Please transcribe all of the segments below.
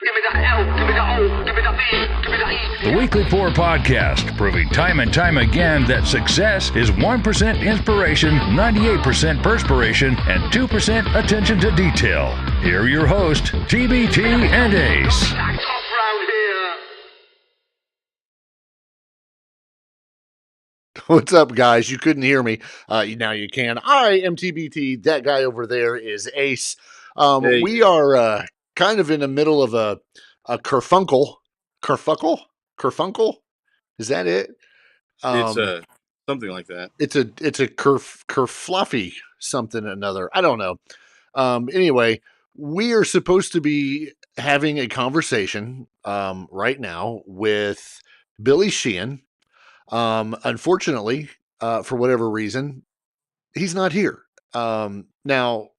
Give me the L, give me the O, give me the V, give me the E. The Weekly Pour podcast, proving time and time again that success is 1% inspiration, 98% perspiration, and 2% attention to detail. Here are your hosts, TBT and Ace. Act tough round here. What's up, guys? You couldn't hear me. Now you can. I am TBT. That guy over there is Ace. Hey. We are kind of in the middle of a kerfunkel. Kerfunkel? Is that it? It's something like that. It's a kerfluffy something or another. I don't know. Anyway, we are supposed to be having a conversation right now with Billy Sheehan. Unfortunately, for whatever reason, he's not here. Now,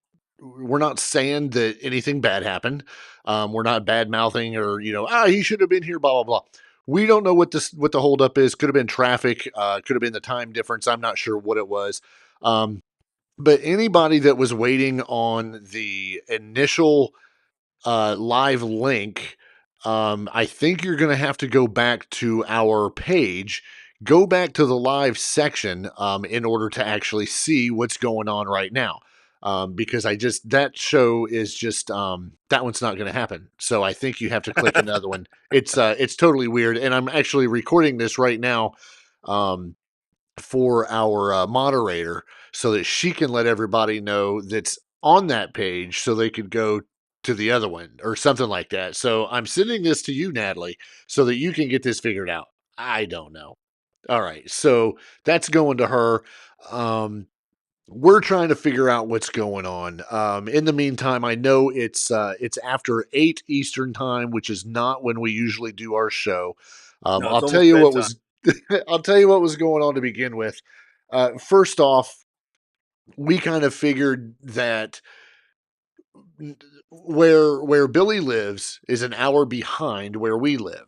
we're not saying that anything bad happened. We're not bad mouthing or, he should have been here, blah, blah, blah. We don't know what the holdup is. Could have been traffic. Could have been the time difference. I'm not sure what it was. But anybody that was waiting on the initial live link, I think you're going to have to go back to our page, go back to the live section in order to actually see what's going on right now. Because that show is just that one's not going to happen. So I think you have to click another one. It's totally weird, and I'm actually recording this right now for our moderator so that she can let everybody know that's on that page so they could go to the other one or something like that. So I'm sending this to you, Natalie, so that you can get this figured out. I don't know. All right. So that's going to her. We're trying to figure out what's going on. In the meantime, I know it's after 8 Eastern time, which is not when we usually do our show. No, I'll it's tell you what almost was I'll tell you what was going on to begin with. First off, we kind of figured that where Billy lives is an hour behind where we live.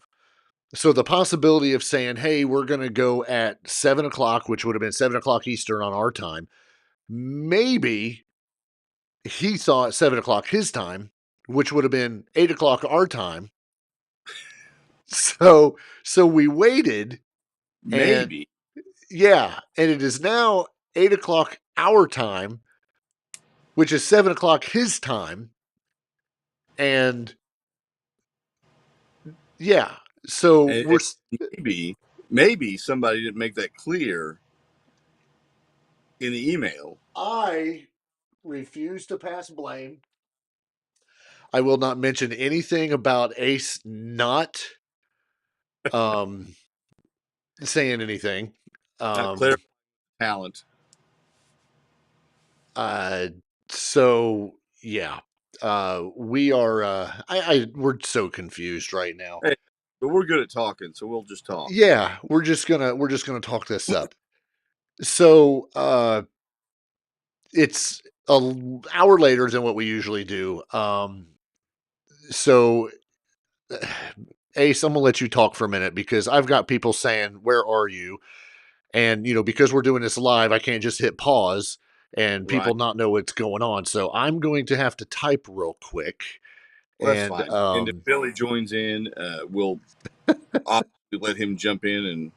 So the possibility of saying, hey, we're going to go at 7 o'clock, which would have been 7 o'clock Eastern on our time, maybe he saw at 7 o'clock his time, which would have been 8 o'clock our time. So we waited. maybe. Yeah, and it is now 8 o'clock our time, which is 7 o'clock his time. And yeah, so And maybe somebody didn't make that clear in the email. I refuse to pass blame. I will not mention anything about Ace not saying anything. Not clear talent. So yeah. We are we're so confused right now. Hey, but we're good at talking, so we'll just talk. Yeah, we're just gonna talk this up. So it's an hour later than what we usually do. So Ace, I'm gonna let you talk for a minute because I've got people saying, "Where are you?" And because we're doing this live, I can't just hit pause and people Right. not know what's going on. So I'm going to have to type real quick. Well, that's And fine. And if Billy joins in, we'll obviously let him jump in and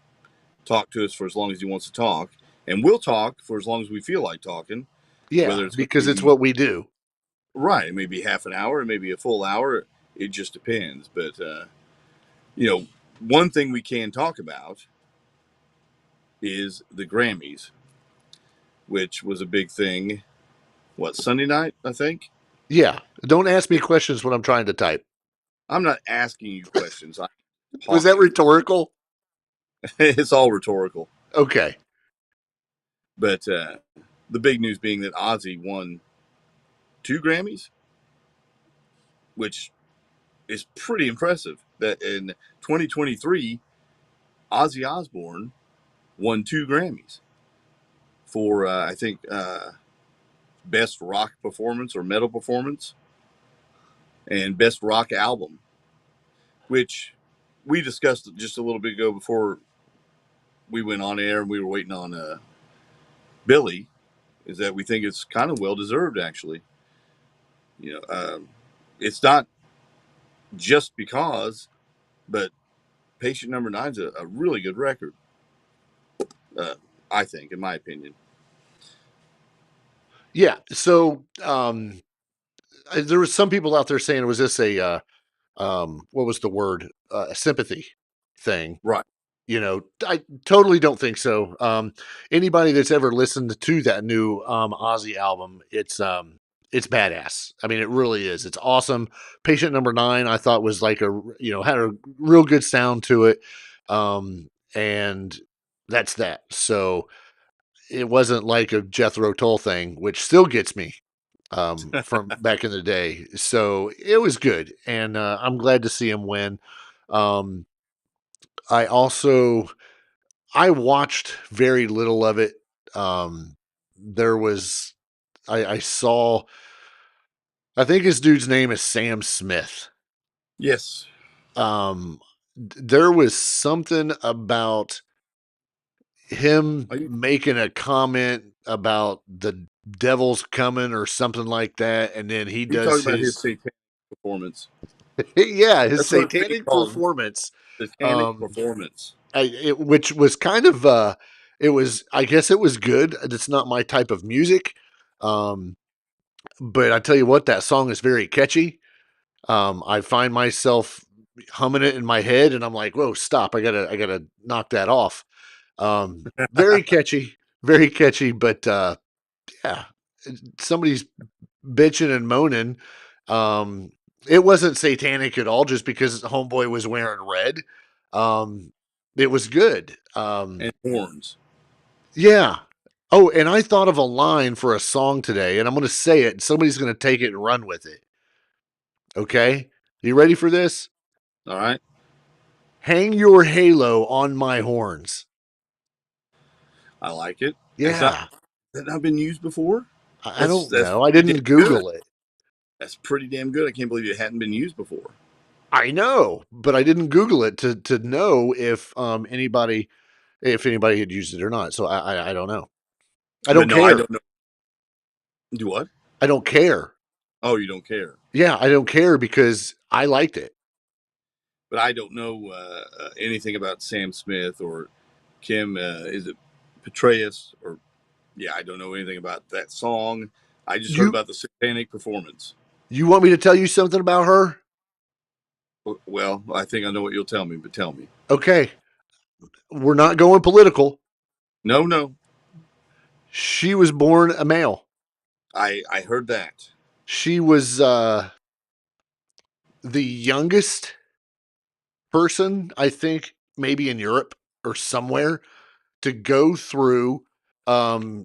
talk to us for as long as he wants to talk. And we'll talk for as long as we feel like talking. yeah, Whether it's because it's what we do. right. It may be half an hour, it may be a full hour. It just depends. But, one thing we can talk about is the Grammys, which was a big thing. What, Sunday night, I think? Yeah. Don't ask me questions when I'm trying to type. I'm not asking you questions. Was that rhetorical? It's all rhetorical. Okay. But the big news being that Ozzy won 2 Grammys, which is pretty impressive. That in 2023, Ozzy Osbourne won 2 Grammys for, I think, Best Rock Performance or Metal Performance and Best Rock Album, which we discussed just a little bit ago before we went on air and we were waiting on Billy, is that we think it's kind of well-deserved, actually. It's not just because, but Patient Number Nine's a really good record. I think, in my opinion. Yeah. So there was some people out there saying, was this what was the word? A sympathy thing. Right. You know, I totally don't think so. Anybody that's ever listened to that new Ozzy album, it's badass. I mean, it really is. It's awesome. Patient Number Nine, I thought was like had a real good sound to it. And that's that. So it wasn't like a Jethro Tull thing, which still gets me from back in the day. So it was good, and I'm glad to see him win. Um, I also I watched very little of it. There was I saw I think his dude's name is Sam Smith. Yes. There was something about him Are you, making a comment about the devil's coming or something like that, and then he are you talking does about his his satanic performance? yeah, his That's what it's being satanic called. performance. Satanic Um, performance. which was kind of it was, I guess it was good. It's not my type of music. Um, but I tell you what, that song is very catchy. I find myself humming it in my head and I'm like, whoa, stop. I gotta knock that off. Very catchy, very catchy, but yeah, somebody's bitching and moaning. Um, it wasn't satanic at all just because homeboy was wearing red. Um, it was good. And horns. Yeah. Oh, and I thought of a line for a song today, and I'm going to say it, and somebody's going to take it and run with it. Okay? You ready for this? All right. Hang your halo on my horns. I like it. Has Yeah. that not been used before? I That's don't that's know. I pretty didn't damn good. Google it. That's pretty damn good. I can't believe it hadn't been used before. I know, but I didn't Google it to know if anybody had used it or not. So I don't know. I But don't no, I care. don't know. Do what? I don't care. Oh, you don't care. Yeah, I don't care because I liked it. But I don't know anything about Sam Smith or Kim. Is it Petraeus? Or yeah, I don't know anything about that song. I just heard You about the satanic performance. you want me to tell you something about her? Well, I think I know what you'll tell me, but tell me. Okay. We're not going political. No, no. She was born a male. I heard that. She was the youngest person, I think, maybe in Europe or somewhere, to go through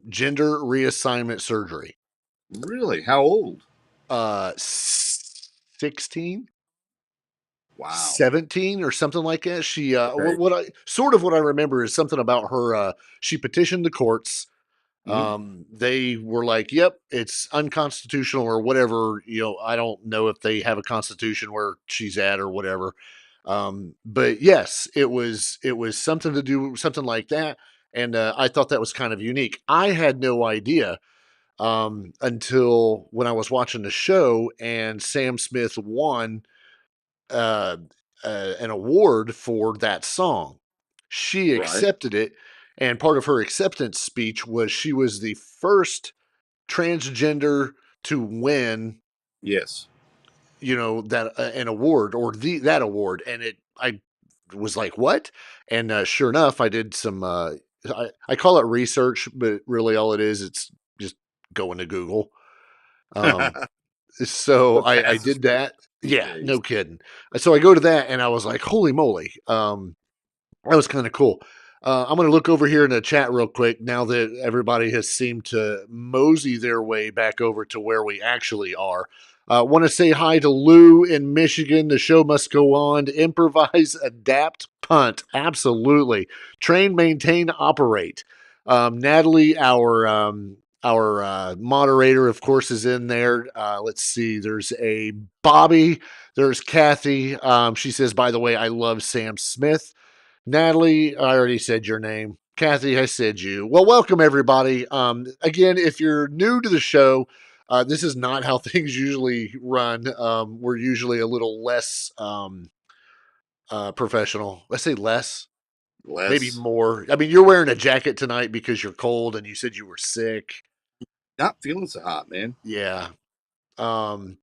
gender reassignment surgery. Really? How old? 16, Wow. 17 or something like that. She Okay. what I remember is something about her she petitioned the courts. Mm-hmm. They were like, "Yep, it's unconstitutional or whatever." I don't know if they have a constitution where she's at or whatever. But yes, it was something to do something like that, and I thought that was kind of unique. I had no idea until when I was watching the show and Sam Smith won uh, an award for that song. She Right. accepted it, and part of her acceptance speech was she was the first transgender to win, Yes. that an award or that award, and I was like, what? And sure enough, I did some. I call it research, but really all it is, it's just going to Google. Um, so What I passes did for that. these Yeah, no days? kidding. So I go to that and I was like, holy moly. That was kind of cool. I'm going to look over here in the chat real quick now that everybody has seemed to mosey their way back over to where we actually are. Want to say hi to Lou in Michigan. The show must go on. Improvise, adapt, punt. Absolutely. Train, maintain, operate. Natalie, our moderator, of course, is in there. Let's see. There's a Bobby. There's Kathy. She says, by the way, I love Sam Smith. Natalie, I already said your name. Kathy, I said you. Well, welcome everybody. Again, if you're new to the show, This is not how things usually run. We're usually a little less professional. Let's say less, maybe Less. more. I mean, you're wearing a jacket tonight because you're cold and you said you were sick. Not feeling so hot, man. Yeah. Um,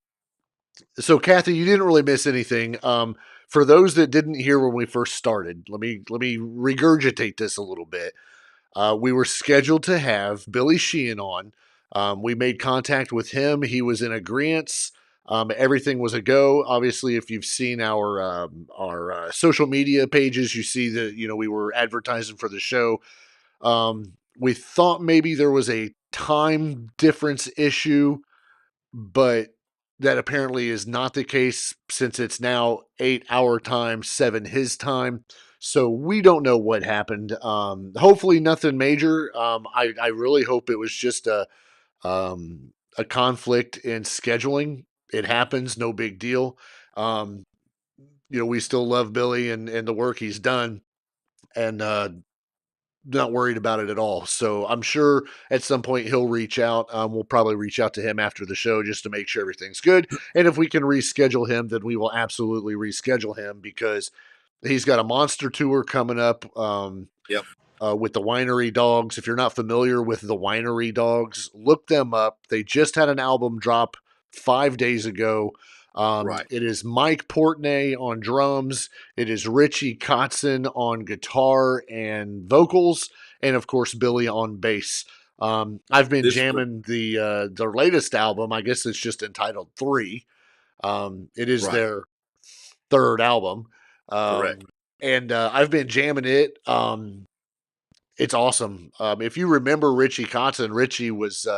so Kathy, you didn't really miss anything. For those that didn't hear when we first started, let me regurgitate this a little bit. We were scheduled to have Billy Sheehan on. We made contact with him. He was in agreement. Everything was a go. Obviously, if you've seen our social media pages, you see that we were advertising for the show. We thought maybe there was a time difference issue, but that apparently is not the case since it's now 8 our time, 7 his time. So we don't know what happened. Hopefully nothing major. I really hope it was just a conflict in scheduling. It happens, no big deal. Um, we still love Billy and the work he's done, and not worried about it at all. So I'm sure at some point he'll reach out. We'll probably reach out to him after the show just to make sure everything's good. And if we can reschedule him, then we will absolutely reschedule him because he's got a monster tour coming up. Yep. With the Winery Dogs. If you're not familiar with the Winery Dogs, look them up. They just had an album drop 5 days ago. Right. It is Mike Portney on drums. It is Richie Kotzen on guitar and vocals, and of course Billy on bass. I've been This jamming their latest album. I guess it's just entitled Three. It is right. their third album, um, Correct. and I've been jamming it. It's awesome. If you remember Richie Kotzen, Richie was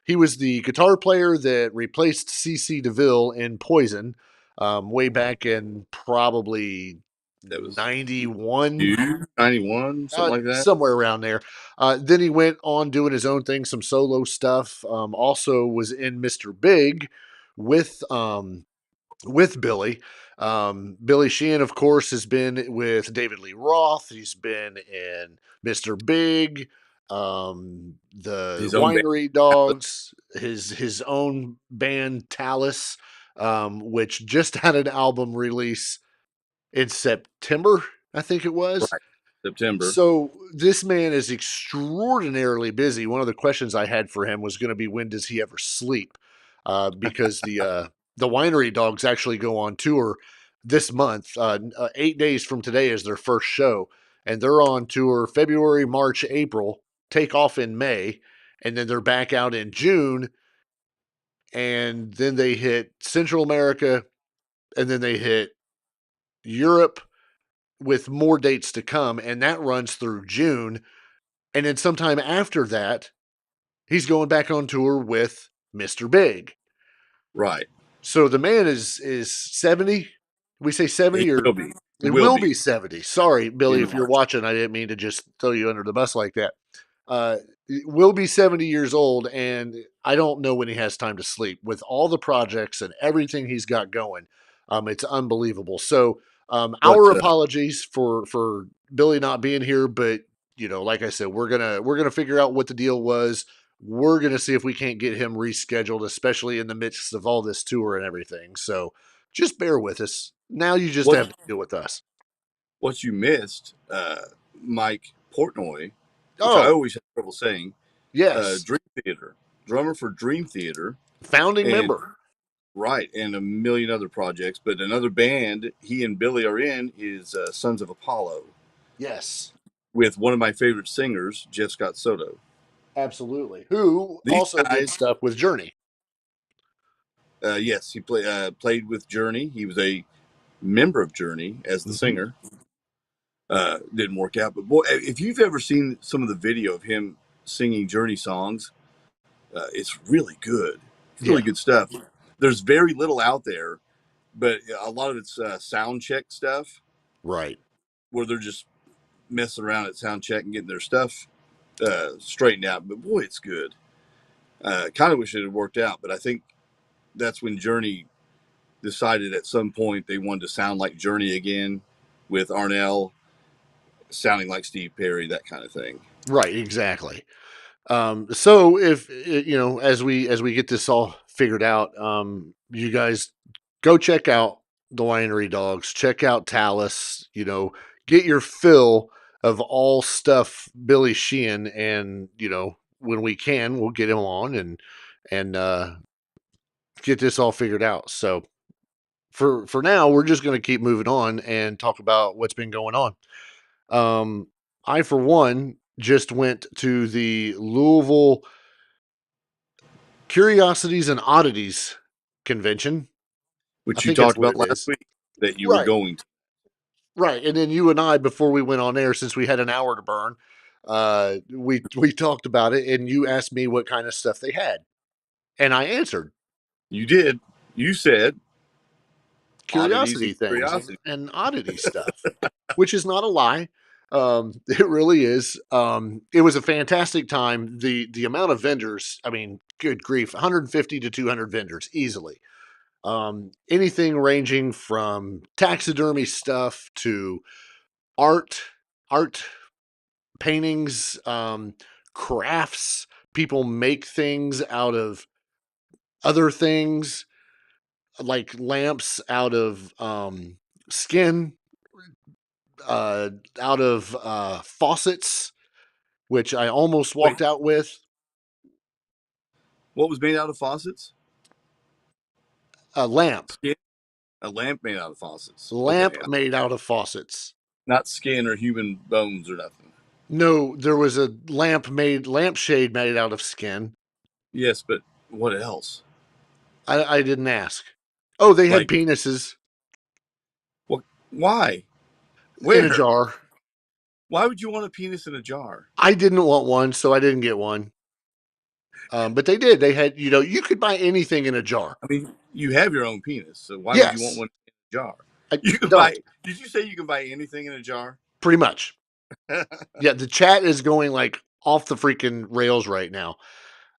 he was the guitar player that replaced CC DeVille in Poison way back in probably That was 91, 91, something like that. somewhere around there. Then he went on doing his own thing, some solo stuff. Also was in Mr. Big with Billy. Billy Sheehan, of course, has been with David Lee Roth. He's been in Mr. Big, the His own band. Winery Dogs, his own band Talus, which just had an album release in September, I think it was. Right. September. So this man is extraordinarily busy. One of the questions I had for him was going to be, when does he ever sleep? Because the Winery Dogs actually go on tour this month. 8 days from today is their first show, and they're on tour February, March, April. Take off in May, and then they're back out in June, and then they hit Central America, and then they hit Europe with more dates to come, and that runs through June. And then sometime after that, he's going back on tour with Mr. Big. Right. So the man is 70. We say 70 He or will be. He it will will be be 70. Sorry, Billy, in if you're March. watching, I didn't mean to just throw you under the bus like that. Will be 70 years old, and I don't know when he has time to sleep with all the projects and everything he's got going. It's unbelievable. So, But our apologies for Billy not being here, but like I said, we're gonna figure out what the deal was. We're gonna see if we can't get him rescheduled, especially in the midst of all this tour and everything. So, just bear with us. Now you just what have to deal with us. what you missed, Mike Portnoy, which I Oh, always have trouble saying, yes, Dream Theater, drummer for Dream Theater, founding and member. right, and a million other projects. But another band he and Billy are in is Sons of Apollo, Yes. with one of my favorite singers, Jeff Scott Soto. Absolutely. Who These also guys, did stuff with Journey. yes, he played with Journey. He was a member of Journey as the Mhm. singer. Didn't work out, but boy, if you've ever seen some of the video of him singing Journey songs, it's really good. It's really Yeah. good stuff. There's very little out there, but a lot of it's sound check stuff Right. where they're just messing around at sound check and getting their stuff straightened out. But boy, it's good. Kind of wish it had worked out, but I think that's when Journey decided at some point they wanted to sound like Journey again, with Arnell sounding like Steve Perry, that kind of thing. Right. Exactly. So if as we get this all figured out, you guys go check out the Winery Dogs, check out Talus, get your fill of all stuff Billy Sheehan, and when we can, we'll get him on and get this all figured out. So for now, we're just going to keep moving on and talk about what's been going on. I, for one, just went to the Louisville Curiosities and Oddities convention. I Which you think that's talked what about it last is. week that you were Right. going to. Right. And then you and I, before we went on air, since we had an hour to burn, we talked about it, and you asked me what kind of stuff they had. And I answered You did. You said oddities curiosity and things curiosity. and oddity stuff, which is not a lie. It really is. It was a fantastic time. The amount of vendors, I mean, good grief, 150 to 200 vendors easily. Anything ranging from taxidermy stuff to art, art paintings, crafts. People make things out of other things, like lamps out of skin, out of faucets, which I almost Wait, walked out with. what was made out of faucets? A lamp, Skin? A lamp made out of faucets. Okay. lamp made out of faucets. Not skin or human bones or nothing. No, there was a lampshade made out of skin. Yes, but what else? I didn't ask. Oh, they had Like, penises what? Why? in a Where? jar. Why would you want a penis in a jar? I didn't want one, so I didn't get one. But they did. They had, you could buy anything in a jar. I mean, you have your own penis, so why would you want Yes, one in a jar? I You can don't. buy. Did you say you can buy anything in a jar? Pretty much. Yeah, the chat is going like off the freaking rails right now.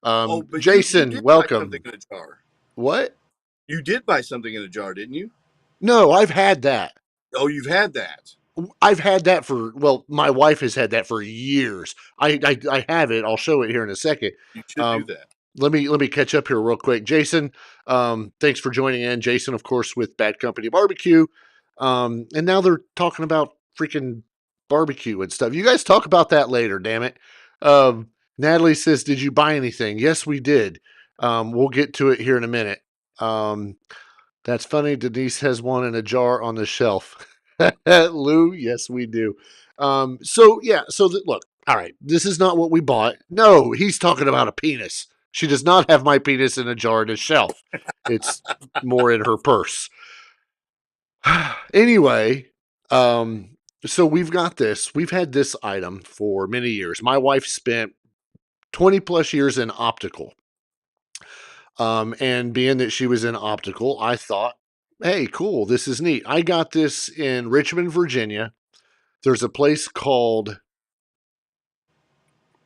Oh, but you Jason, did buy something welcome. in a jar. What? You did buy something in a jar, didn't you? No, I've had that. Oh, you've had that. I've had that for, well, my wife has had that for years. I have it. I'll show it here in a second. You should do Um, that. let me catch up here real quick. Jason, thanks for joining in. Jason, of course, with Bad Company Barbecue. And now they're talking about freaking barbecue and stuff. You guys talk about that later, damn it. Natalie says, "Did you buy anything?" Yes, we did. We'll get to it here in a minute. That's funny. Denise has one in a jar on the shelf. Lou, yes, we do. Look, all right, this is not what we bought. No, he's talking about a penis. She does not have my penis in a jar on a shelf. It's more in her purse. Anyway, so we've got this. We've had this item for many years. My wife spent 20 plus years in optical. And being that she was in optical, I thought, hey, cool, this is neat. I got this in Richmond, Virginia. There's a place called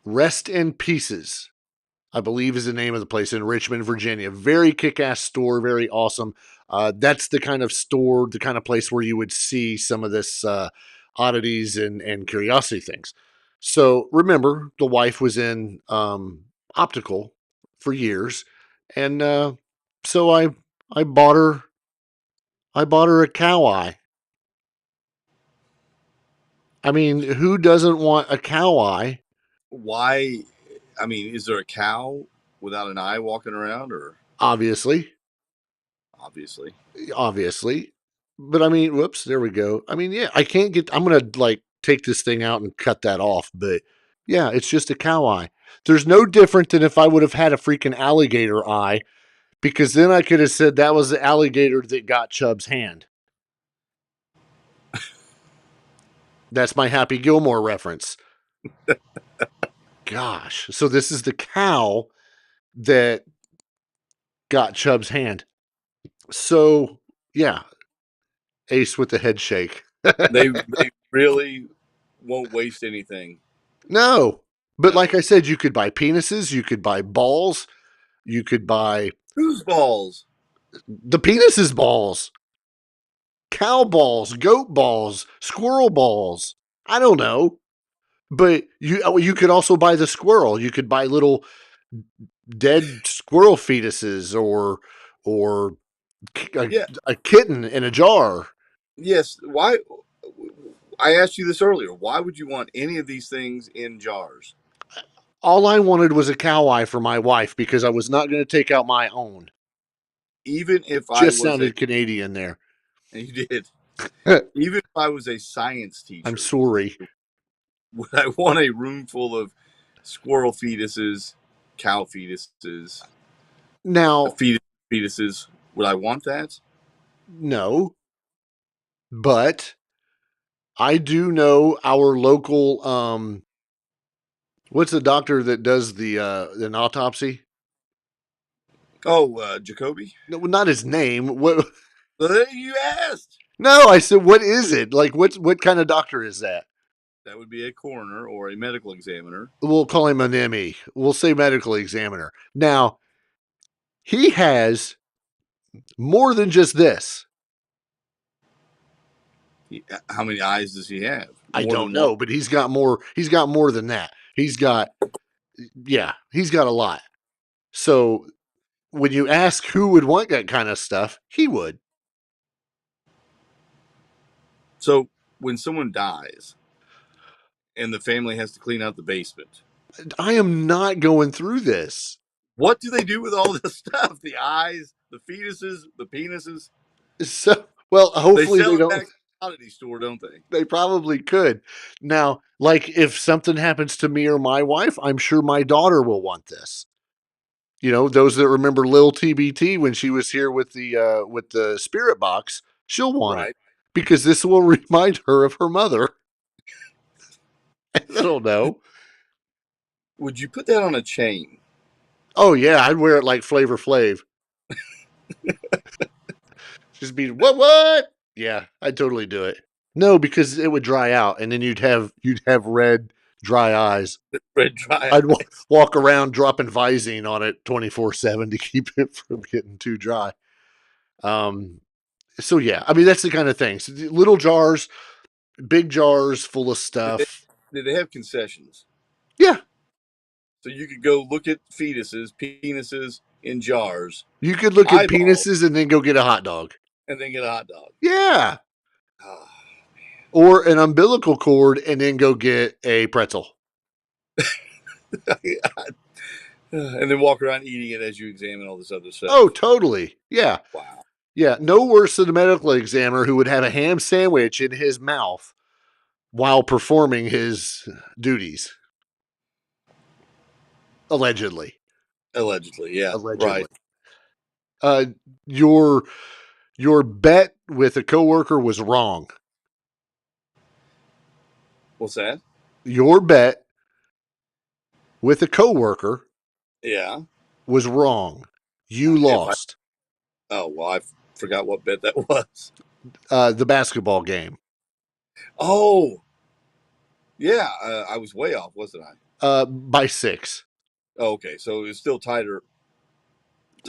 Rest in Pieces, I believe is the name of the place in Richmond, Virginia. Very kick ass store, very awesome. That's the kind of store, the kind of place where you would see some of this oddities and curiosity things. So remember, the wife was in optical for years, and so I bought her a cow eye. I mean, who doesn't want a cow eye? Why? I mean, is there a cow without an eye walking around, or Obviously, obviously? obviously. But I mean, whoops, there we go. I mean, yeah, I can't get. I'm gonna like take this thing out and cut that off. But yeah, it's just a cow eye. There's no different than if I would have had a freaking alligator eye, because then I could have said that was the alligator that got Chubb's hand. That's my Happy Gilmore reference. Gosh, so this is the cow that got Chubb's hand. So yeah, Ace with the head shake. They really won't waste anything. No, but No. like I said, you could buy penises, you could buy balls, you could buy Whose balls? the penises balls, cow balls, goat balls, squirrel balls. I don't know. But you could also buy the squirrel. You could buy little dead squirrel fetuses or Yeah. a kitten in a jar. Yes. Why? I asked you this earlier. Why would you want any of these things in jars? All I wanted was a cow eye for my wife because I was not going to take out my own. Even if I Just was a, sounded Canadian there. and you did, even if I was a science I'm teacher, sorry. would I want a room full of squirrel fetuses, cow fetuses, Now, fetuses? Would I want that? no, but I do know our local what's the doctor that does the an autopsy? Oh, Jacoby. No, not his name. What? You asked. No, I said what is it? Like what kind of doctor is that? That would be a coroner or a medical examiner. We'll call him an ME. We'll say medical examiner. Now, he has more than just this. How many eyes does he have? I More don't than one. know, but he's got more. He's got more than that. He's got, yeah, he's got a lot. So when you ask who would want that kind of stuff, he would. So when someone dies and the family has to clean out the basement, I am not going through this. what do they do with all this stuff? The eyes, the fetuses, the penises? So, well, They hopefully sell they it don't. back at the commodity store, don't they? They probably could. Now, like if something happens to me or my wife, I'm sure my daughter will want this. You know, those that remember Lil TBT when she was here with the spirit box, she'll want it Right. because this will remind her of her mother. I don't know. Would you put that on a chain? Oh yeah, I'd wear it like Flavor Flav. Just be what? Yeah, I'd totally do it. No, because it would dry out, and then you'd have red, dry eyes. Red dry I'd eyes. walk around dropping Visine on it 24/7 to keep it from getting too dry. Um, so yeah, I mean that's the kind of thing. So little jars, big jars full of Did they, stuff. did they have concessions? Yeah, So you could go look at fetuses, penises in jars, you could look at eyeball, penises and then go get a hot dog. and then get a hot dog. Yeah, Oh, or an umbilical cord and then go get a pretzel. and then walk around eating it as you examine all this other stuff. Oh, totally. Yeah. Wow. Yeah. No worse than a medical examiner who would have a ham sandwich in his mouth while performing his duties. Allegedly. Allegedly, yeah. Allegedly. Right. Uh, your bet with a coworker was wrong. What's that? Your bet with a coworker Yeah. was wrong. You If I lost well, I forgot what bet that was. the basketball game Oh, yeah. I was way off, wasn't I? by 6. Oh, okay, so it was still tighter.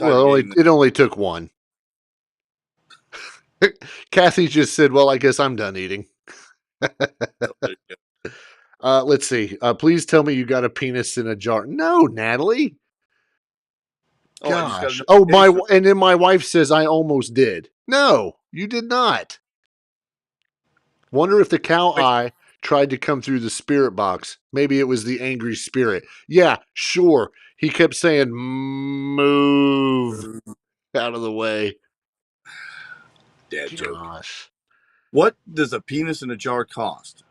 Well, Game. it only took one. Kathy just said, "Well, I guess I'm done eating." Let's see. Please tell me you got a penis in a jar. No, Natalie. Oh, I just got Gosh. another Oh, case. and then my wife says I almost did. No, you did not. Wonder if the cow eye tried to come through the spirit box. Maybe it was the angry spirit. Yeah, sure. He kept saying, "Move out of the way." Dad joke. Gosh. What does a penis in a jar cost?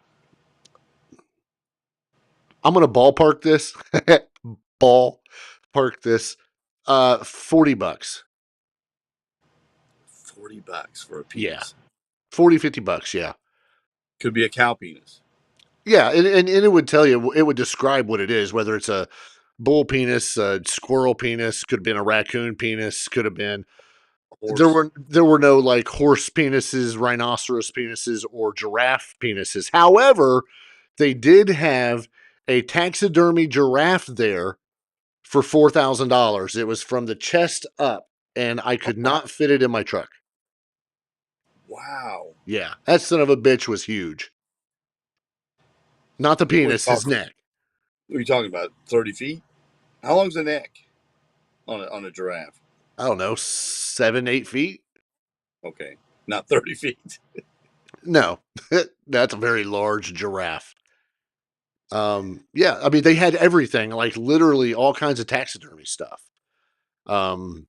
I'm gonna ballpark this. Ballpark this. $40. $40 for a Yeah. penis. 40, $50. Yeah. Could be a cow penis. Yeah. And it would tell you, it would describe what it is, whether it's a bull penis, a squirrel penis, could have been a raccoon penis, could have been. Horse. There were no like horse penises, rhinoceros penises, or giraffe penises. However, they did have a taxidermy giraffe there for $4,000. It was from the chest up, and I could not fit it in my truck. Wow. Yeah, that son of a bitch was huge. Not the What are you penis, his talking? neck. What are you talking about? 30 feet? How long's the neck on a giraffe? I don't know, 7, 8 feet. Okay, not 30 feet. No, that's a very large giraffe. Yeah, I mean, they had everything, like literally all kinds of taxidermy stuff. Um,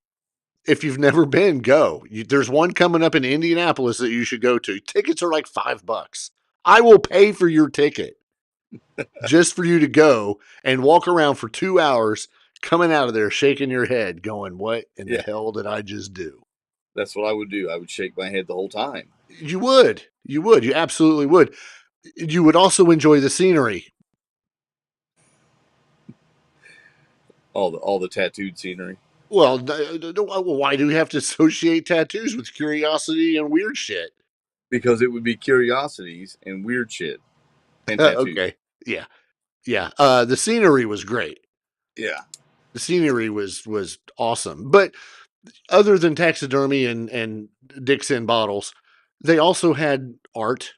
if you've never been, go. There's one coming up in Indianapolis that you should go to. Tickets are like $5. I will pay for your ticket just for you to go and walk around for 2 hours, coming out of there shaking your head, going, "What in the Yeah, hell did I just do?" that's what I would do. I would shake my head the whole time. You would. You would. You absolutely would. You would also enjoy the scenery. All the tattooed scenery. Well, why do we have to associate tattoos with curiosity and weird shit? Because it would be curiosities and weird shit and tattoos. Okay. Yeah. Yeah. The scenery was great. Yeah. The scenery was awesome. But other than taxidermy and Dixon bottles, they also had art.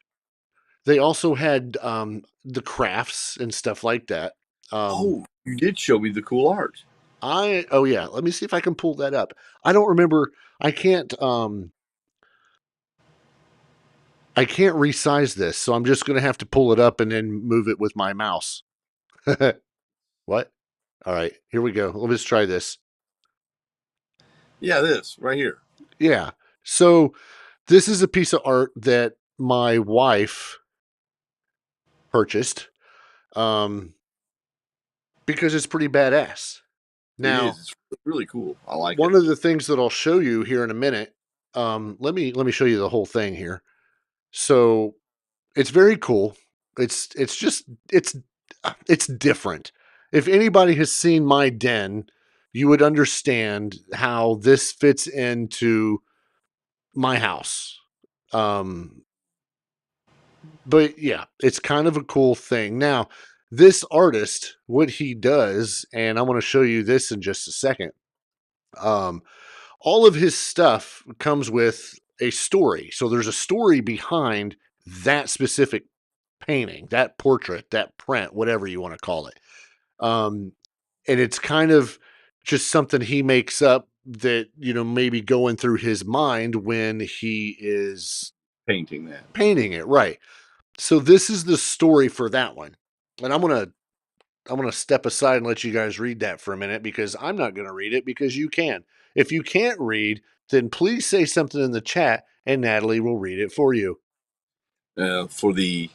They also had the crafts and stuff like that. Oh, you did show me the cool art. Oh yeah, let me see if I can pull that up. I don't remember. I can't resize this, so I'm just going to have to pull it up and then move it with my mouse. What? All right, here we go. Let's try this. Yeah, this right here. Yeah. So this is a piece of art that my wife purchased because it's pretty badass. It Now, is. It's really cool. I like it. one of the things that I'll show you here in a minute. Let me show you the whole thing here. So it's very cool. It's just it's different. If anybody has seen my den, you would understand how this fits into my house. Um, but yeah, it's kind of a cool thing. Now, this artist, what he does, and I want to show you this in just a second. Um, all of his stuff comes with a story. So there's a story behind that specific painting, that portrait, that print, whatever you want to call it. Um, and it's kind of just something he makes up that, maybe going through his mind when he is Painting that. painting it. Right. So this is the story for that one. And I'm going to step aside and let you guys read that for a minute because I'm not going to read it because you can. If you can't read, then please say something in the chat and Natalie will read it for you. For the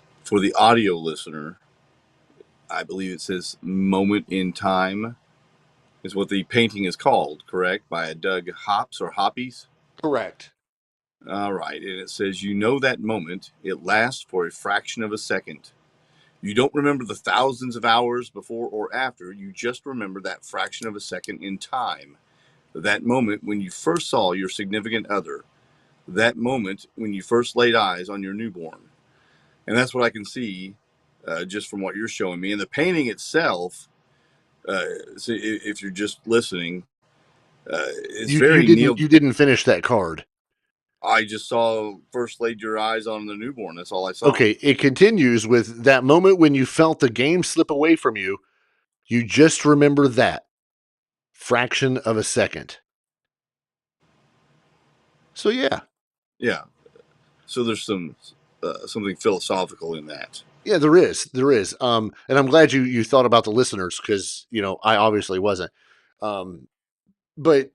audio listener, I believe it says "Moment in Time" is what the painting is called. Correct, by Doug Hops or Hoppies. Correct. All right, and it says, "You know that moment. It lasts for a fraction of a second. You don't remember the thousands of hours before or after. You just remember that fraction of a second in time. That moment when you first saw your significant other. That moment when you first laid eyes on your newborn." And that's what I can see just from what you're showing me. And the painting itself, so if you're just listening, it's You very Neil. didn't finish that card. I just saw first laid your eyes on the newborn. That's all I saw. Okay, it continues with that moment when you felt the game slip away from you. You just remember that fraction of a second. So yeah. Yeah. So there's something philosophical in that. Yeah, there is. There is. And I'm glad you thought about the listeners because, I obviously wasn't. But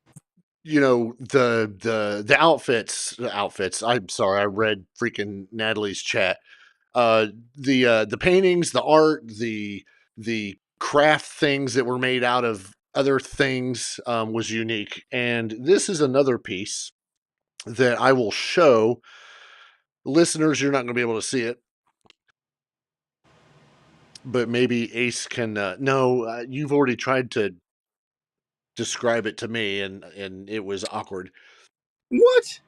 the outfits. I'm sorry, I read freaking Natalie's chat. The paintings, the art, the craft things that were made out of other things was unique. And this is another piece that I will show listeners. You're not going to be able to see it, but maybe Ace can. No, you've already tried to describe it to me, and it was awkward. What?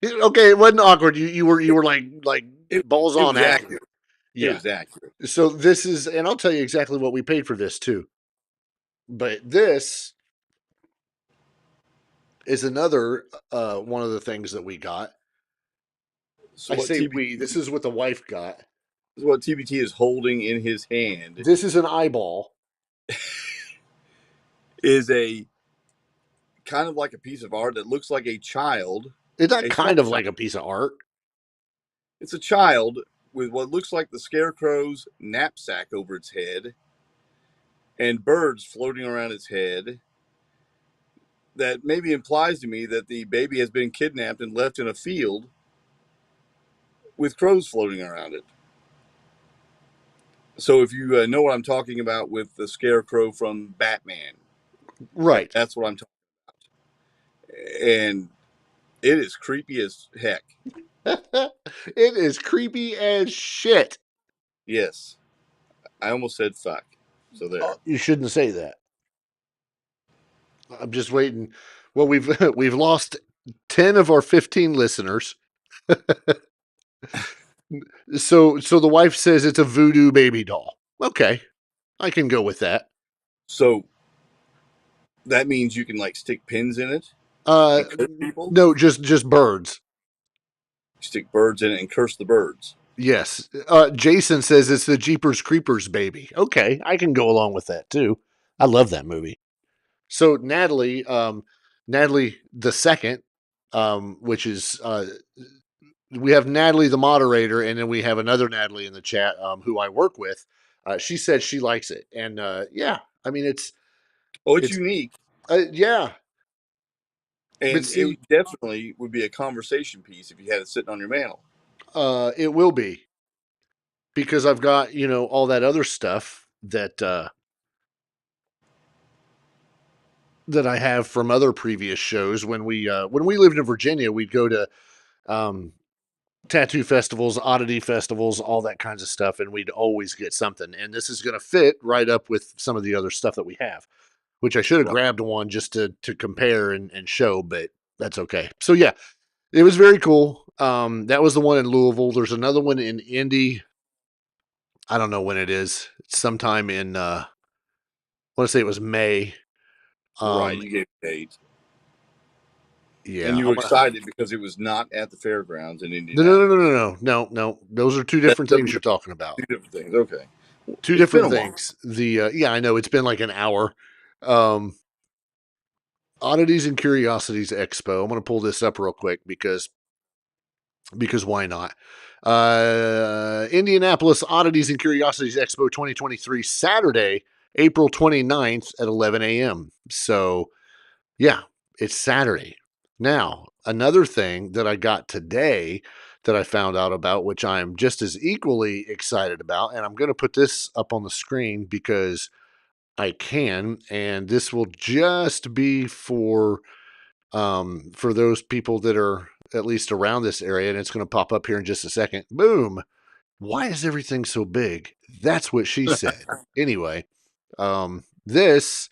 Okay, it wasn't awkward. You were like balls It on was accurate. accurate. It Yeah. was accurate. So this is, and I'll tell you exactly what we paid for this too. But this is another one of the things that we got. So I what say TB? we. This is what the wife got. what TBT is holding in his hand This is an eyeball. is a kind of like a piece of art that looks like a child, It's not a small kind of child. like a piece of art. It's a child with what looks like the scarecrow's knapsack over its head and birds floating around its head. That maybe implies to me that the baby has been kidnapped and left in a field with crows floating around it. So if you know what I'm talking about with the scarecrow from Batman, Right. that's what I'm talking about. And it is creepy as heck. It is creepy as shit. Yes. I almost said fuck. So there. You shouldn't say that. I'm just waiting. Well, we've we've lost 10 of our 15 listeners. So the wife says it's a voodoo baby doll. Okay. I can go with that. So that means you can like stick pins in it Uh and curse people? no, just birds. Stick birds in it and curse the birds. Yes. Jason says it's the Jeepers Creepers baby. Okay, I can go along with that too. I love that movie. So Natalie the second, which is we have Natalie the moderator, and then we have another Natalie in the chat who I work with. She said she likes it, and yeah, I mean it's Oh, it's it's unique. yeah, but And see, it definitely would be a conversation piece if you had it sitting on your mantle. it will be because I've got all that other stuff that I have from other previous shows. When we lived in Virginia, we'd go to um, tattoo festivals, oddity festivals, all that kinds of stuff, and we'd always get something. And this is going to fit right up with some of the other stuff that we have, which I should have Right. grabbed one just to compare and show, but that's okay. So yeah, it was very cool. That was the one in Louisville. There's another one in Indy. I don't know when it is. It's sometime in I want to say it was May. Right. You gave a date. And Yeah, you I'm were gonna. excited because it was not at the fairgrounds in No, no, no, no, Indianapolis. no, no, no. Those are two That's different things you're talking about. two different things. Okay. Two It's been different a while. things. The yeah, I know it's been like an hour. Um, Oddities and Curiosities Expo. I'm going to pull this up real quick because why not? Indianapolis Oddities and Curiosities Expo 2023, Saturday, April 29th at 11 a.m. So yeah, it's Saturday. Now, another thing that I got today that I found out about, which I'm just as equally excited about, and I'm going to put this up on the screen because I can, and this will just be for those people that are at least around this area, and it's going to pop up here in just a second. Boom. Why is everything so big? That's what she said. Anyway, this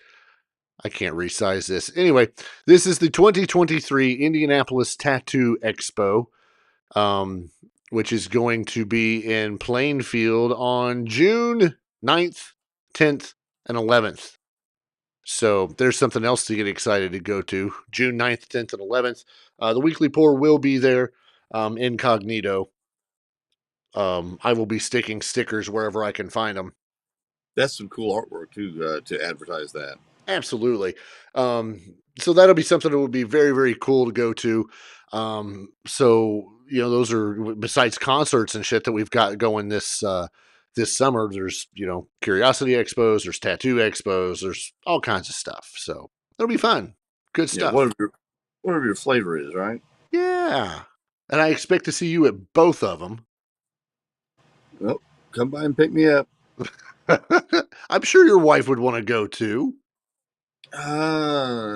I can't resize this. Anyway, this is the 2023 Indianapolis Tattoo Expo, um, which is going to be in Plainfield on June 9th, 10th, and 11th. So there's something else to get excited to go to. June 9th, 10th, and 11th. The Weekly Pour will be there incognito. I will be sticking stickers wherever I can find them. That's some cool artwork too to advertise that. Absolutely. So that'll be something that would be very, very cool to go to. So those are besides concerts and shit that we've got going this summer. There's curiosity expos, there's tattoo expos, there's all kinds of stuff. So it'll be fun. Good Yeah, stuff. whatever your flavor is, right? Yeah. And I expect to see you at both of them. Well, come by and pick me up. I'm sure your wife would want to go too.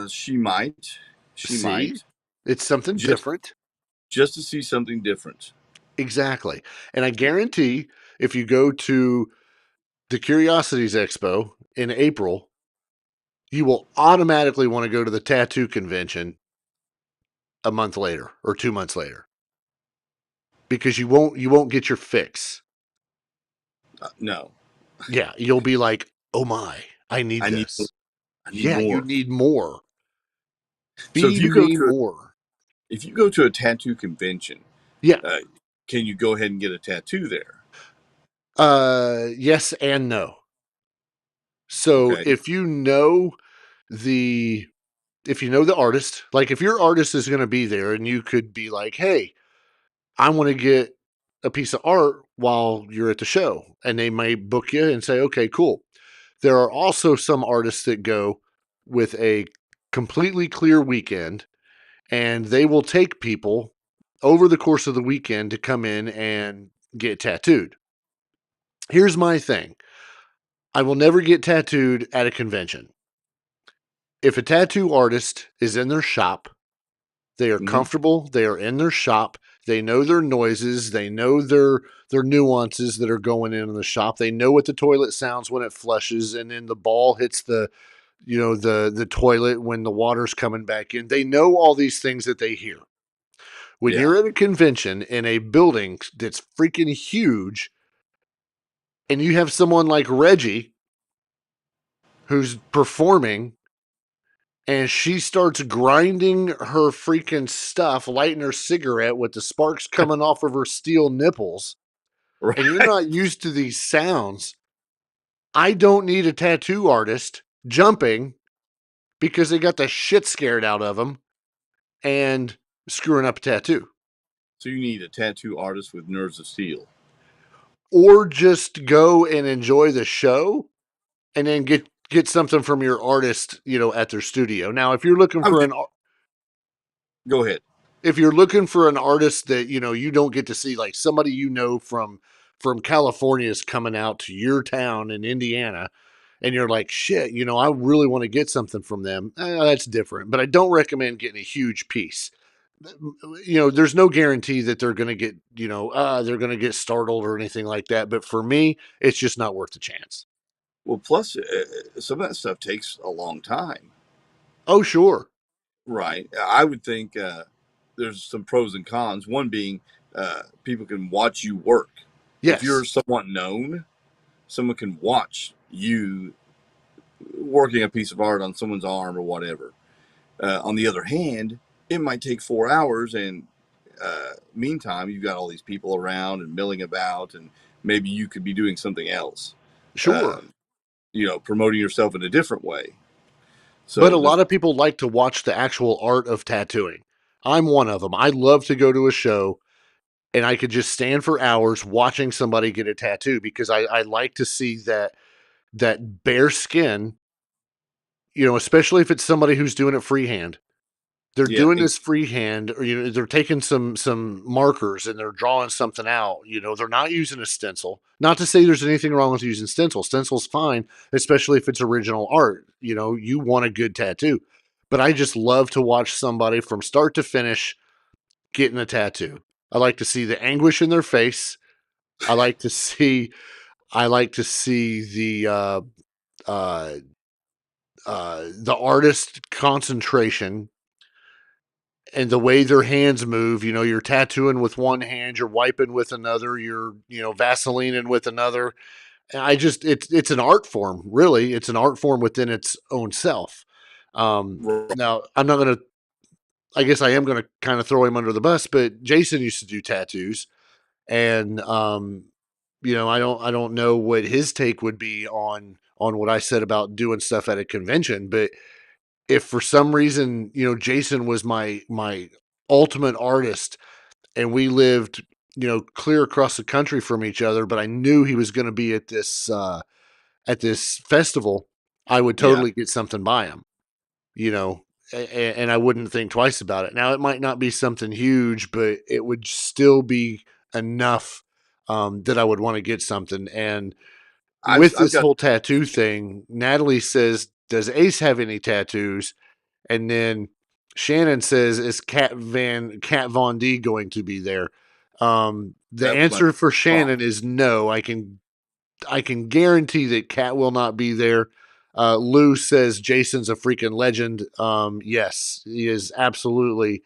She might. She See? might. It's something different. Just to see something different. Exactly. And I guarantee if you go to the Curiosities Expo in April, you will automatically want to go to the tattoo convention a month later or 2 months later. Because you won't get your fix. No. Yeah, you'll be like, "Oh my, I need this." I need Yeah, more. you need more. So Feed me more. if you go to a tattoo convention, Yeah. can you go ahead and get a tattoo there? Yes and no. So Okay. if you know the artist, like if your artist is going to be there and you could be like, "Hey, I want to get a piece of art while you're at the show." And they may book you and say, "Okay, cool." There are also some artists that go with a completely clear weekend, and they will take people over the course of the weekend to come in and get tattooed. Here's my thing. I will never get tattooed at a convention. If a tattoo artist is in their shop, they are Hmm. comfortable, they are in their shop, they know their noises, they know their nuances that are going in the shop. They know what the toilet sounds when it flushes and then the ball hits the toilet when the water's coming back in. They know all these things that they hear. When Yeah. you're at a convention in a building that's freaking huge and you have someone like Reggie who's performing and she starts grinding her freaking stuff, lighting her cigarette with the sparks coming off of her steel nipples, and you're Right. not used to these sounds. I don't need a tattoo artist jumping because they got the shit scared out of them and screwing up a tattoo. So you need a tattoo artist with nerves of steel. Or just go and enjoy the show and then get something from your artist, at their studio. Now, I was just go ahead. if you're looking for an artist that you don't get to see, like somebody from California is coming out to your town in Indiana, and you're like, shit, I really want to get something from them. That's different, but I don't recommend getting a huge piece. There's no guarantee that they're going to get they're going to get startled or anything like that. But for me, it's just not worth the chance. Well, plus some of that stuff takes a long time. Oh, sure, Right. I would think there's some pros and cons. One being people can watch you work. If you're yes, somewhat known, someone can watch you working a piece of art on someone's arm or whatever. On the other hand, it might take 4 hours, and meantime, you've got all these people around and milling about, and maybe you could be doing something else. sure. Um, promoting yourself in a different way. But So a there's lot of people like to watch the actual art of tattooing. I'm one of them. I love to go to a show and I could just stand for hours watching somebody get a tattoo because I like to see that bare skin, especially if it's somebody who's doing it freehand. They're yeah, doing this freehand, or they're taking some markers and they're drawing something out. They're not using a stencil. Not to say there's anything wrong with using stencil. Stencil's fine, especially if it's original art. You want a good tattoo. But I just love to watch somebody from start to finish getting a tattoo. I like to see the anguish in their face. I like to see the uh, the artist concentration and the way their hands move. You're tattooing with one hand, you're wiping with another, you're Vaselining with another. It's an art form, really. It's an art form within its own self. right. Now I'm not gonna. I guess I am gonna kind of throw him under the bus, but Jason used to do tattoos, and I don't know what his take would be on what I said about doing stuff at a convention, but if for some reason, Jason was my ultimate artist and we lived, clear across the country from each other, but I knew he was going to be at this festival, I would Yeah. totally get something by him, you know, and I wouldn't think twice about it. Now it might not be something huge, but it would still be enough that I would want to get something. And with I've this got whole tattoo thing, Natalie says, "Does Ace have any tattoos?" And then Shannon says, "Is Cat Von D going to be there?" The that was my answer for thought. Shannon is no. I can guarantee that Cat will not be there. Lou says Jason's a freaking legend. Yes, he is absolutely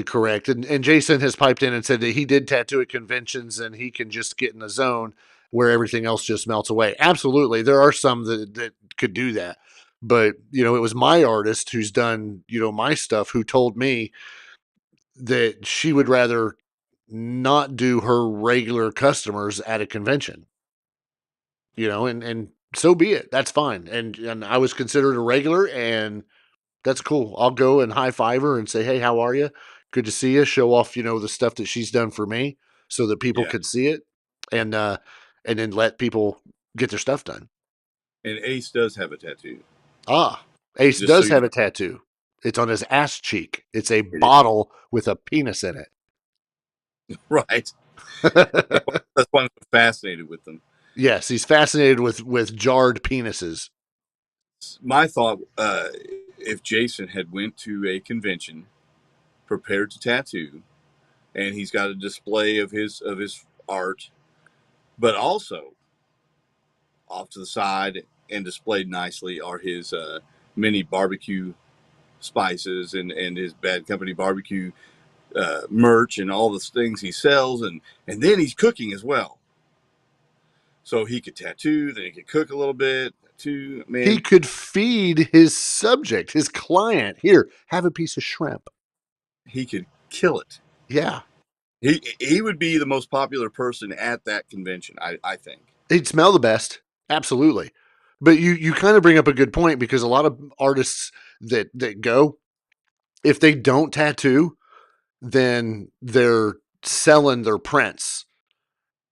correct. And Jason has piped in and said that he did tattoo at conventions and he can just get in the zone where everything else just melts away. Absolutely. There are some that could do that. But, it was my artist who's done, my stuff who told me that she would rather not do her regular customers at a convention. And so be it. That's fine. And I was considered a regular, and that's cool. I'll go and high five her and say, "Hey, how are you? Good to see you." Show off, the stuff that she's done for me, so that people Yeah. could see it, and and then let people get their stuff done. And Ace does have a tattoo. Ace Just so does you have a tattoo. It's on his ass cheek. It's a know. bottle with a penis in it. Right. That's why I'm fascinated with them. Yes, he's fascinated with jarred penises. My thought, if Jason had went to a convention prepared to tattoo, and he's got a display of his art, but also off to the side and displayed nicely are his mini barbecue spices and his Bad Company barbecue merch and all the things he sells, and then he's cooking as well. So he could tattoo, then he could cook a little bit too. Man, He could feed his subject, his client. Here, have a piece of shrimp. he could kill it. Yeah. He would be the most popular person at that convention, I think. He'd smell the best. Absolutely. But you kind of bring up a good point, because a lot of artists that go, if they don't tattoo, then they're selling their prints.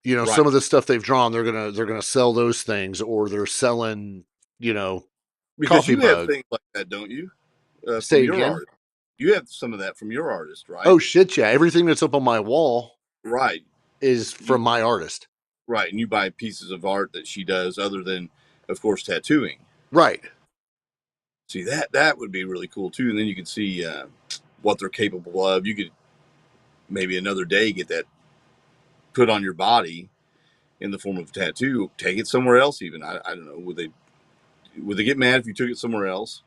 Right. Some of the stuff they've drawn, they're gonna sell those things, or they're selling, Because coffee you have mug. things like that, don't you? Say From your again. art, you have some of that from your artist, right? Oh shit, yeah. Everything that's up on my wall Right. is from my artist. Right, and you buy pieces of art that she does, other than, of course, tattooing. Right. See, that would be really cool too, and then you could see what they're capable of. You could maybe another day get that put on your body in the form of a tattoo. Take it somewhere else, even. I don't know. Would they get mad if you took it somewhere else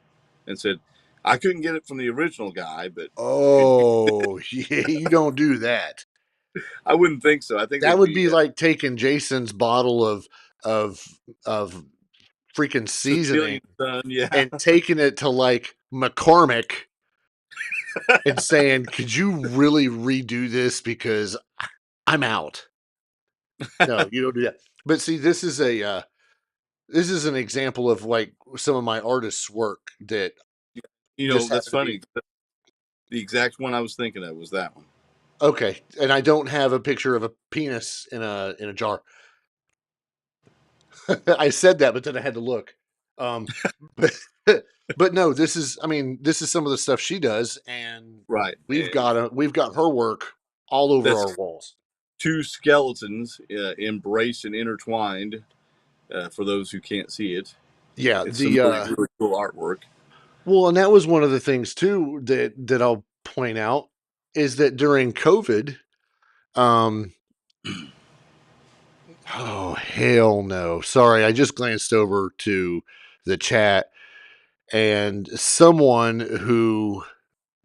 and said, "I couldn't get it from the original guy, but"? Oh, yeah, you don't do that. I wouldn't think so. I think That they'd would be be like taking Jason's bottle of of freaking seasoning Sicilian sun, yeah. and taking it to like McCormick and saying, "Could you really redo this, because I'm out?" No, you don't do that. But see, this is an example of like some of my artists' work that just That's happen to be funny. The exact one I was thinking of was that one. okay. And I don't have a picture of a penis in a jar. I said that, but then I had to look. But but no, this is some of the stuff she does, and Right. we've And got her work all over that's our walls. two skeletons embraced and intertwined. For those who can't see it, Yeah, it's some really cool artwork. well, and that was one of the things too that I'll point out, is that during COVID, um, oh hell no, sorry, I just glanced over to the chat, and someone who,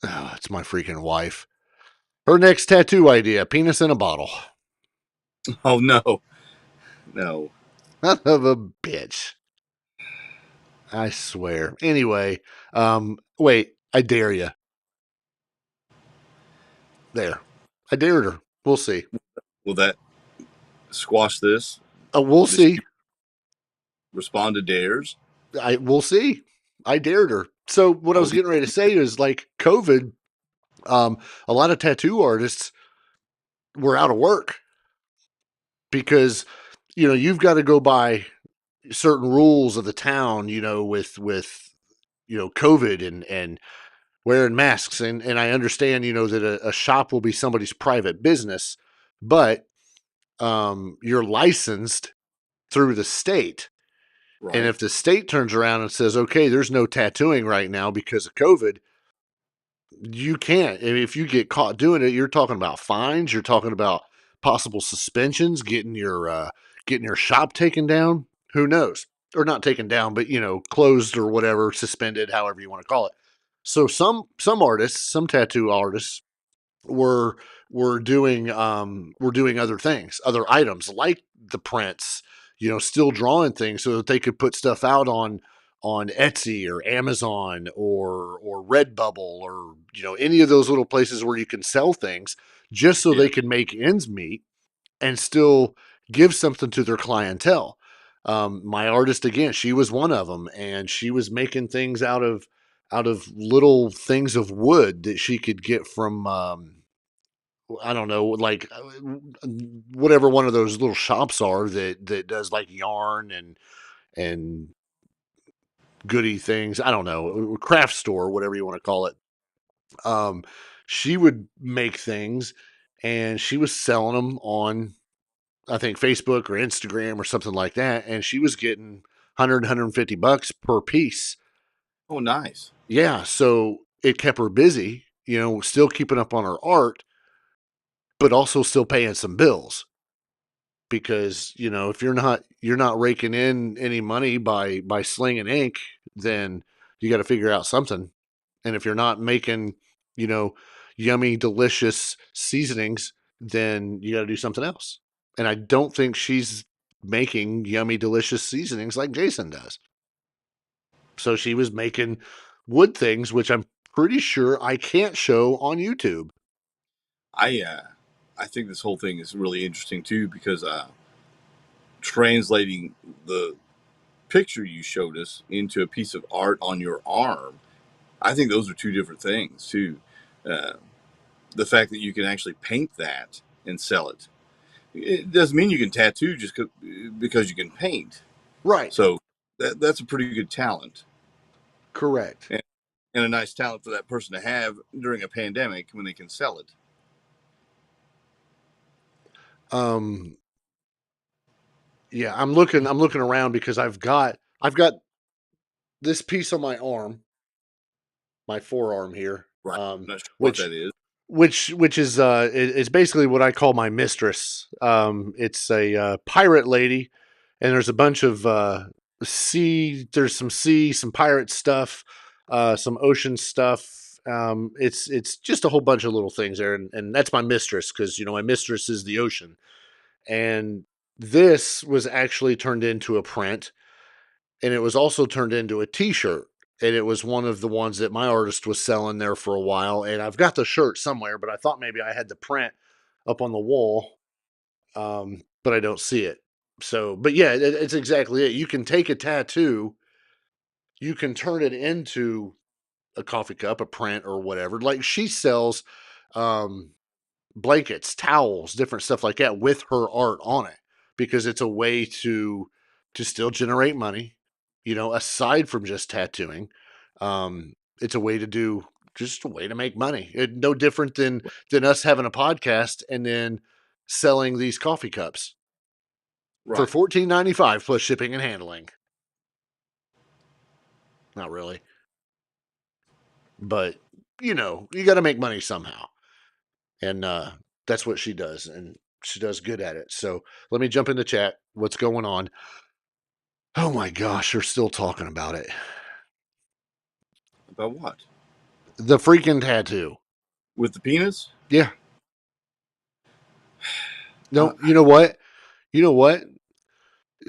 oh, it's my freaking wife. Her next tattoo idea: penis in a bottle. Oh no, no. Son of a bitch. I swear. Anyway, wait, I dare you. There. I dared her. We'll see. Will that squash this? We'll This see. respond to dares? We'll see. I dared her. So what I was getting ready to say is, like, COVID, a lot of tattoo artists were out of work because, you've got to go by certain rules of the town, with COVID and wearing masks, and I understand, that a shop will be somebody's private business, but you're licensed through the state. Right. And if the state turns around and says, okay, there's no tattooing right now because of COVID, you can't. And if you get caught doing it, you're talking about fines. You're talking about possible suspensions, getting your shop taken down. Who knows? Or not taken down, but closed or whatever, suspended, however you want to call it. So some artists, some tattoo artists, were were doing other things, other items like the prints, still drawing things so that they could put stuff out on Etsy or Amazon or Redbubble, or any of those little places where you can sell things just so Yeah. they can make ends meet and still give something to their clientele. My artist, again, she was one of them, and she was making things out of little things of wood that she could get from I don't know, like whatever one of those little shops are that does like yarn and goody things. I don't know, craft store, whatever you want to call it. Um, she would make things, and she was selling them on, I think, Facebook or Instagram or something like that, and she was getting 150 bucks per piece. Oh, nice. Yeah, so it kept her busy, still keeping up on her art, but also still paying some bills. Because if you're not raking in any money by slinging ink, then you got to figure out something. And if you're not making you know yummy delicious seasonings, then you got to do something else. And I don't think she's making yummy delicious seasonings like Jason does. So she was making wood things, which I'm pretty sure I can't show on YouTube. I think this whole thing is really interesting too, because translating the picture you showed us into a piece of art on your arm, I think those are two different things too. Uh, the fact that you can actually paint that and sell it, it doesn't mean you can tattoo just because you can paint. Right. So that's a pretty good talent, Correct. and a nice talent for that person to have during a pandemic when they can sell it. Um, yeah, I'm looking around because I've got this piece on my arm, my forearm here, Right. I'm not sure what which that is. which is is basically what I call my mistress. It's a pirate lady, and there's a bunch of there's some sea, some pirate stuff, some ocean stuff. It's just a whole bunch of little things there, and that's my mistress, because my mistress is the ocean. And this was actually turned into a print, and it was also turned into a t-shirt, and it was one of the ones that my artist was selling there for a while. And I've got the shirt somewhere, but I thought maybe I had the print up on the wall, but I don't see it. So, but yeah, it's exactly it. You can take a tattoo, you can turn it into a coffee cup, a print, or whatever. Like, she sells um blankets, towels, different stuff like that with her art on it, because it's a way to still generate money, aside from just tattooing. It's a way to do just a way to make money. No different than us having a podcast and then selling these coffee cups for Right. $14.95 plus shipping and handling. Not really, but you got to make money somehow. And that's what she does, and she does good at it. So let me jump into chat. What's going on? Oh my gosh, they're still talking about it. About what? The freaking tattoo. With the penis? Yeah. Uh, No, you know what? You know what?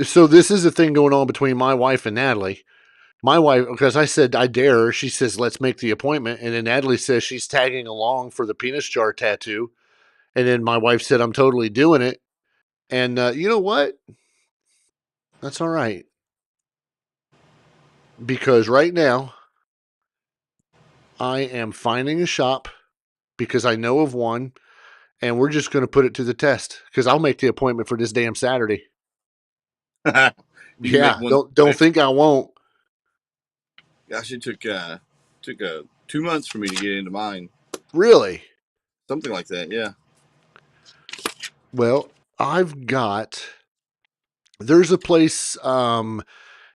So this is a thing going on between my wife and Natalie. My wife, because I said I dare her, she says let's make the appointment, and then Natalie says she's tagging along for the penis jar tattoo, and then my wife said I'm totally doing it. And you know what? That's all right, because right now I am finding a shop, because I know of one, and we're just going to put it to the test, because I'll make the appointment for this damn Saturday. you can make Yeah, one don't quick. think I won't. Gosh, it took 2 months for me to get into mine. Really? Something like that, yeah. Well, there's a place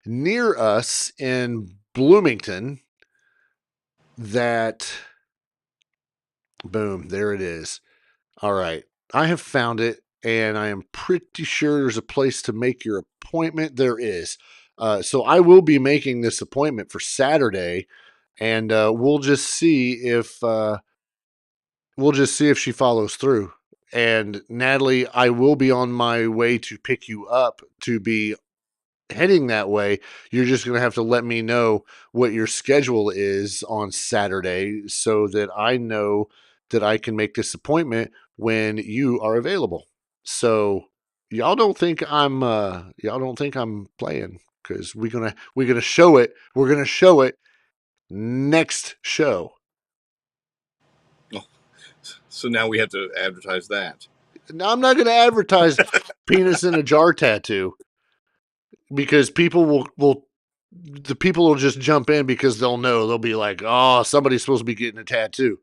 near us in Bloomington that, boom, there it is. All right. I have found it, and I am pretty sure there's a place to make your appointment. There is. So I will be making this appointment for Saturday, and we'll just see if she follows through. And Natalie, I will be on my way to pick you up to be heading that way. You're just going to have to let me know what your schedule is on Saturday, so that I know that I can make this appointment when you are available. So y'all don't think I'm playing, because we're gonna show it. We're gonna show it next show. So now we have to advertise that. Now, I'm not going to advertise penis in a jar tattoo, because people will just jump in because they'll know. They'll be like, oh, somebody's supposed to be getting a tattoo.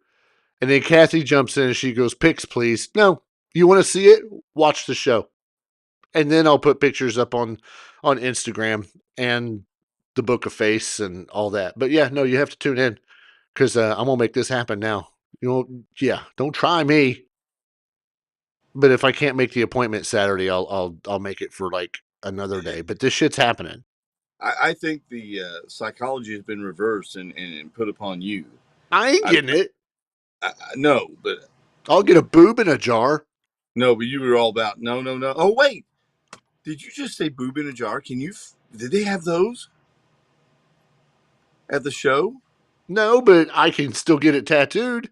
And then Kathy jumps in and she goes, pics, please. No, you want to see it? Watch the show. And then I'll put pictures up on Instagram and the Book of Face and all that. But yeah, no, you have to tune in, because I'm going to make this happen now. Don't try me. But if I can't make the appointment Saturday, I'll make it for like another day. But this shit's happening. I think the psychology has been reversed and put upon you. I ain't getting it. No, but I'll get a boob in a jar. no, but you were all about no. Oh wait, did you just say boob in a jar? Did they have those at the show? No, but I can still get it tattooed.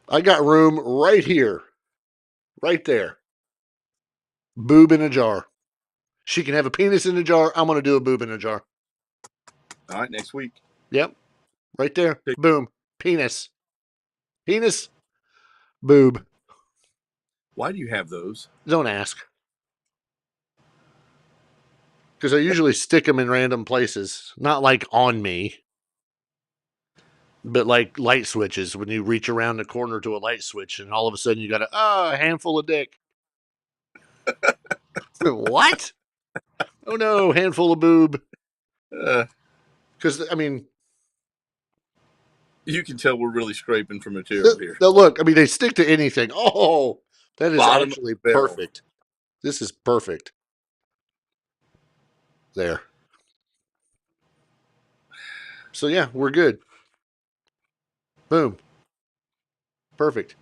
I got room right here. Right there. Boob in a jar. She can have a penis in a jar. I'm going to do a boob in a jar. All right, next week. Yep. Right there. Boom. Penis. Penis. Boob. Why do you have those? Don't ask. Because I usually stick them in random places. Not like on me, but like light switches. When you reach around the corner to a light switch and all of a sudden you got a handful of dick. What? Oh no, handful of boob. Because, I mean, you can tell we're really scraping for material here. Look, I mean, they stick to anything. Oh, that is Bottom actually of the barrel. perfect. This is perfect. There. So yeah, we're good. Boom. Perfect.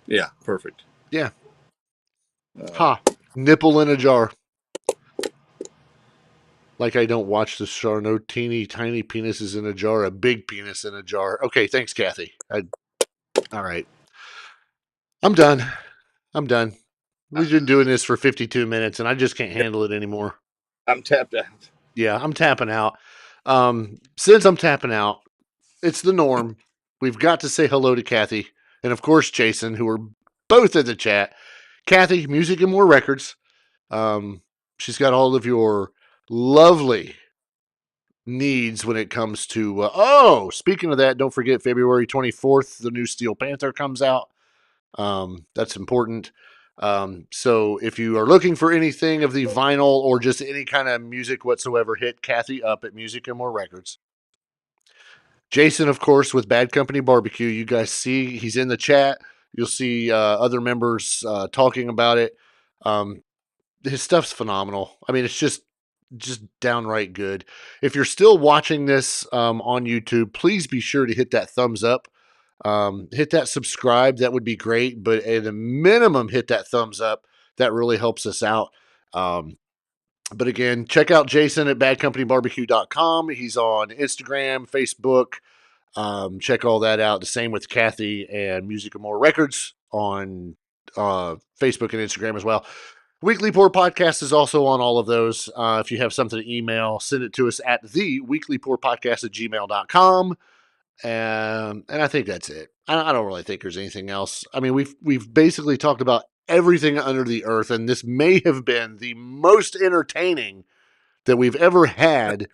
Yeah, perfect. Yeah. Ha. Nipple in a jar. Like I don't watch the show. No teeny tiny penises in a jar. A big penis in a jar. Okay, thanks, Kathy. All right. I'm done. We've been doing this for 52 minutes, and I just can't handle it anymore. I'm tapped out. Yeah, I'm tapping out. Since I'm tapping out, it's the norm. We've got to say hello to Kathy and, of course, Jason, who are both in the chat. Kathy, Music and More Records. She's got all of your lovely needs when it comes to. Speaking of that, don't forget February 24th, the new Steel Panther comes out. That's important. So if you are looking for anything of the vinyl or just any kind of music whatsoever, hit Kathy up at Music and More Records. Jason, of course, with Bad Company Barbecue. You guys see he's in the chat. You'll see other members talking about it. His stuff's phenomenal. I mean, it's just downright good. If you're still watching this on YouTube, please be sure to hit that thumbs up. Hit that subscribe. That would be great. But at a minimum, hit that thumbs up. That really helps us out. But again, check out Jason at badcompanyBarbecue.com. He's on Instagram, Facebook. Check all that out. The same with Kathy and Music and More Records on Facebook and Instagram as well. Weekly Pour Podcast is also on all of those. If you have something to email, send it to us at theweeklypourpodcast@gmail.com. And I think that's it. I don't really think there's anything else. I mean, we've basically talked about everything under the earth, and this may have been the most entertaining that we've ever had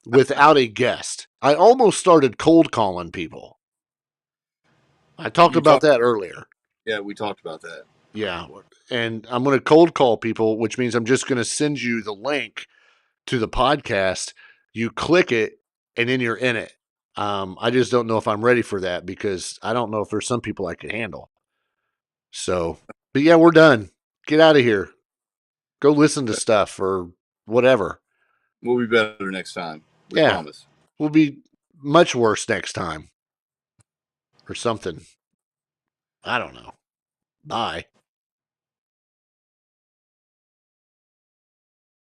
without a guest. I almost started cold calling people. I talked about that earlier. Yeah, we talked about that. Yeah, and I'm going to cold call people, which means I'm just going to send you the link to the podcast. You click it, and then you're in it. I just don't know if I'm ready for that, because I don't know if there's some people I can handle. So, but yeah, we're done. Get out of here. Go listen to stuff or whatever. We'll be better next time. We Yeah. promise. We'll be much worse next time. Or something. I don't know. Bye.